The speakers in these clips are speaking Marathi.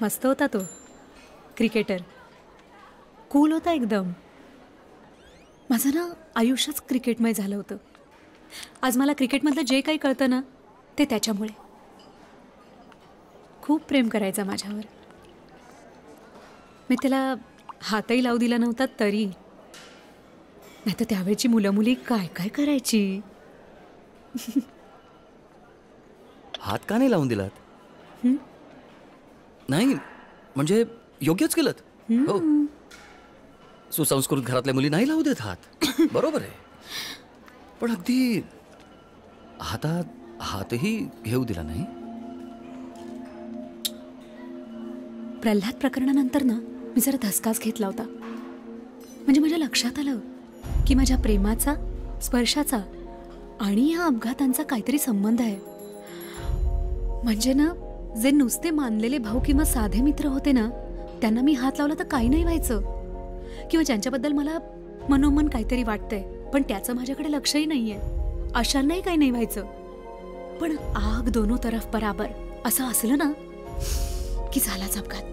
मस्त होता तो क्रिकेटर, कूल होता एकदम. माझं ना आयुष्यच क्रिकेटमय झालं होतं. आज मला क्रिकेटमधलं जे काही कळतं ना ते त्याच्यामुळे. खूप प्रेम करायचा माझ्यावर. मी त्याला हातही लावू दिला नव्हता तरी. नाही तर त्यावेळची मुलं मुली काय काय करायची. हात का नाही लावून दिलात? नाही म्हणजे योग्यच केलं. हो, सुसंस्कृत घरातल्या मुली नाही लावू देत हात. बरोबर आहे, पण अगदी हातही घेऊ दिला नाही. प्रल्हाद प्रकरणानंतर ना मी जरा धसकाच घेतला होता. म्हणजे माझ्या लक्षात आलं की माझ्या प्रेमाचा, स्पर्शाचा आणि या अपघातांचा काहीतरी संबंध आहे. म्हणजे ना जे नुसते मानलेले भाऊ किंवा साधे मित्र होते ना त्यांना मी हात लावला तर काही नाही व्हायचं. किंवा ज्यांच्याबद्दल मला मनोमन काहीतरी वाटतंय पण त्याचं माझ्याकडे लक्षही नाहीये, अशांनाही काही नाही व्हायचं. पण आग दोनों तरफ बराबर असं असलं ना की झालाच अपघात.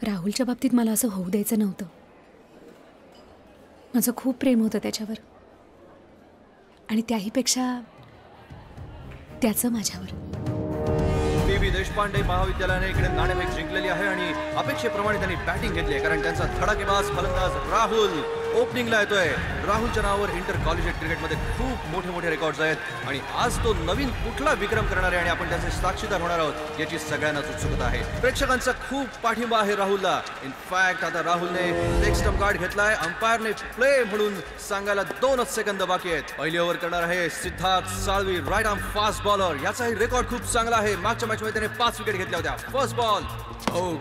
राहुलच्या बाबतीत मला असं होऊ द्यायचं नव्हतं. माझं खूप प्रेम होतं त्याच्यावर आणि त्याहीपेक्षा त्याचं माझ्यावर. पी.बी. देशपांडे महाविद्यालयाने इकडे नाणेफेक जिंकलेली आहे आणि अपेक्षेप्रमाणे त्यांनी बॅटिंग घेतली आहे कारण त्यांचा धडाकेबाज फलंदाज राहुल ओपनिंगला येतोय. राहुलच्या नावावर इंटर कॉलेजिएट क्रिकेटमध्ये खूप मोठे मोठे रेकॉर्ड्स आहेत आणि आज तो नवीन कुठला विक्रम करणार आहे आणि आपण त्याचे साक्षीदार होणार आहोत याची सगळ्यांनाच उत्सुकता आहे. प्रेक्षकांचा खूप पाठिंबा आहे राहुलला. इनफॅक्ट आता राहुलने लेग स्टंप गार्ड घेतलाय. अंपायरने प्ले म्हणून सांगायला 2च सेकंद बाकी आहेत. पहिली ओव्हर करणार आहे Siddharth Salvi, right arm fast bowler. याचाही रेकॉर्ड खूप चांगला आहे. मागच्या मॅचमध्ये त्याने 5 विकेट घेतल्या होत्या. First ball,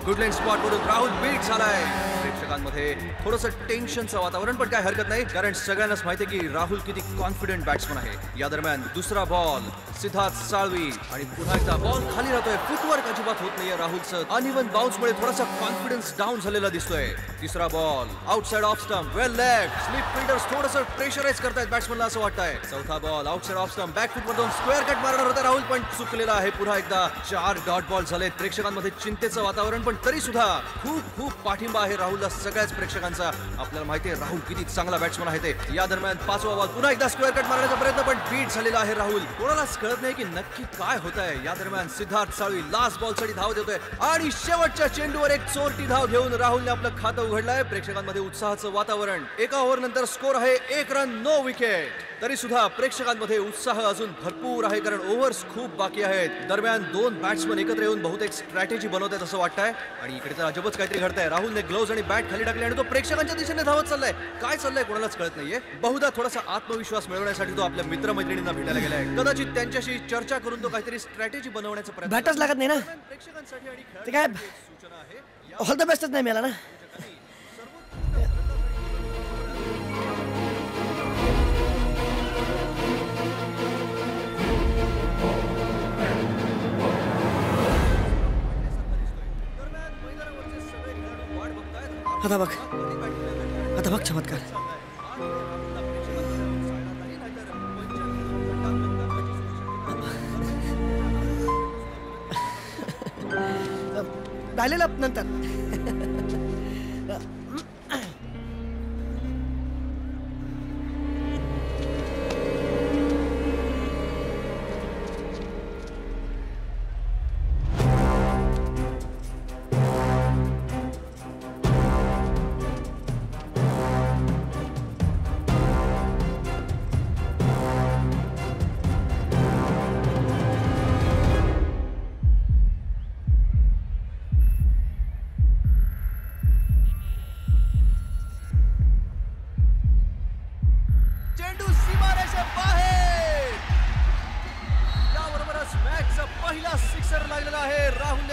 good leg spot वरून राहुल बीट झालाय. प्रेक्षकांमध्ये थोडंसं टेन्शनचं वातावरण, पण काय हरकत नाही कारण सगळ्यांनाच माहिती आहे की राहुल किती कॉन्फिडंट बॅट्समन आहे. या दरम्यान दुसरा बॉल सिद्धार्थ साळवी आणि पुन्हा एकदा बॉल खाली राहतोय. फुटवर्क अजिबात होत नाहीये राहुलचं. अनइव्हन बाउन्समुळे थोडासा कॉन्फिडन्स डाऊन झालेला दिसतोय. तिसरा ball outside off stump, well left. Slip fielders थोडंसं प्रेशराइज करतायत बॅट्समनला असं वाटतंय. चौथा ball outside off stump, back फुटवर जाऊन स्क्वेअर कट मारणार होता राहुल पण चुकलेला आहे. पुन्हा एकदा 4 डॉट बॉल झाले. प्रेक्षकांमध्ये चिंतेचं वातावरण, पण तरी सुद्धा खूप खूप पाठिंबा आहे राहुलला सगळ्याच प्रेक्षकांचा. आपल्याला माहिती आहे राहुल किती चांगला बॅट्समन आहे ते. या दरम्यान 5वा बॉल, पुन्हा एकदा स्क्वेअर कट मारण्याचा प्रयत्न पण बीट झालेला आहे राहुल. कोणालाच कळत नाही की नक्की काय होत आहे. या दरम्यान सिद्धार्थ साळवी लास्ट बॉल साठी धाव देतोय आणि शेवटच्या चेंडूवर एक चोरटी धाव घेऊन राहुलने आपलं खातं उघडलंय. प्रेक्षकांमध्ये उत्साहाचं वातावरण. एका ओव्हर नंतर स्कोर आहे 1 रन 9 विकेट. तरी सुद्धा प्रेक्षकांमध्ये उत्साह अजून भरपूर आहे कारण ओव्हर्स खूप बाकी आहेत. दरम्यान 2 बॅट्समन एकत्र येऊन बहुतेक स्ट्रॅटेजी बनवत आहेत असं वाटतंय आणि इकडे तर अजबच काहीतरी घडतंय. राहुलने ग्लोव्ज आणि बॅट खाली टाकले आणि तो प्रेक्षकांच्या दिशेने धावत चाललाय. काय चाललंय कोणालाच कळत नाहीये. बहुधा थोडासा आत्मविश्वास मिळवण्यासाठी तो आपल्या मित्रमैत्रिणींना भेटायला गेलाय. कदाचित त्यांच्याशी चर्चा करून तो काहीतरी स्ट्रॅटेजी बनवण्याचा प्रयत्न. बॅटच लागत नाही ना प्रेक्षकांसाठी आणि ते काय सूचना आहे. ऑल द बेस्टच नाही मिळाला ना. आता बघ चमत्कार. राहिलेलं नंतर.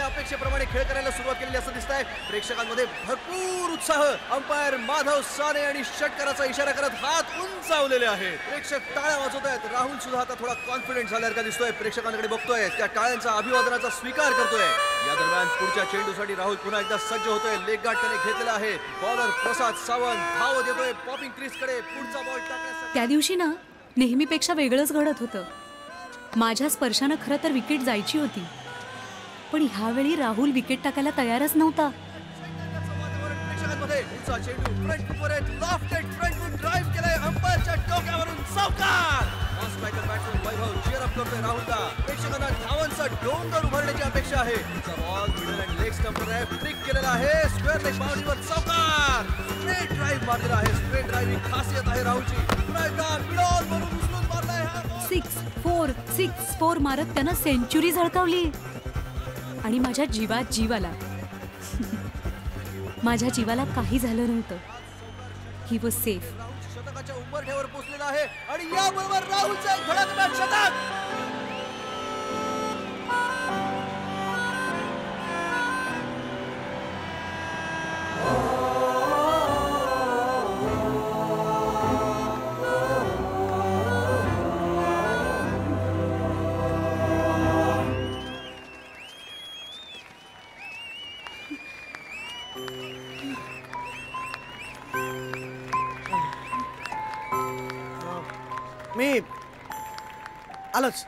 अपेक्षेप्रमाणे खेळ करायला सुरुवात केलेली असं दिसतंय. प्रेक्षकांमध्ये भरपूर उत्साह. अंपायर माधव साने आणि षटकाराचा इशारा करत हात उंचावलेले आहेत. प्रेक्षक टाळ्या वाजवत आहेत. राहुल सुद्धा आता थोडा कॉन्फिडंट झाल्यासारखा दिसतोय. प्रेक्षकांकडे बघतोय, त्या टाळ्यांचा अभिवादनाचा स्वीकार करतोय. या दरम्यान पुढच्या चेंडूसाठी राहुल पुन्हा एकदा सज्ज होतोय. लेग गार्ड त्याने घेतलेला आहे. बॉलर प्रसाद सावंत धावत येतोय पॉपिंग क्रीज कडे. पुढचा बॉल टाकण्यासाठी त्या दिवशी ना नेहमीपेक्षा वेगळंच घडत होतं. माझ्या स्पर्शानं खरं तर विकेट जायची होती, पण ह्यावेळी राहुल विकेट टाकायला तयारच नव्हता. प्रेक्षकांमध्ये पुढचा चेंडू फ्रंट फुटवर लॉफ्टेड फ्रंटवरून ड्राइव्ह केलाय अंपायरच्या डोक्यावरून चौकार. स्ट्रायकर बॅट्समन वैभव चीअर अप करतोय राहुलला. प्रेक्षकांना धावांचा डोंगर उभारण्याची अपेक्षा आहे. बॉल मिडल अँड लेग स्टंपवर आहे, ट्रिक केलेला आहे, स्क्वेअर लेग बाउंड्रीवर चौकार. स्ट्रेट ड्राइव्ह मारलेला आहे. स्ट्रेट ड्राइव्हिंग खासियत आहे राहुलची. पुन्हा एकदा मिडल वरून उचलून मारलाय हा बॉल. 6-4 मारत त्यानं सेंचुरी झळकावली आणि माझ्या जीवात जीव आला. माझ्या जीवाला काही झालं नव्हतं. He was safe. शतकाच्या उंबरठ्यावर पोहोचलेला आहे आणि याबरोबर राहुलचं एक धडाकेदार शतक. मी आलोच.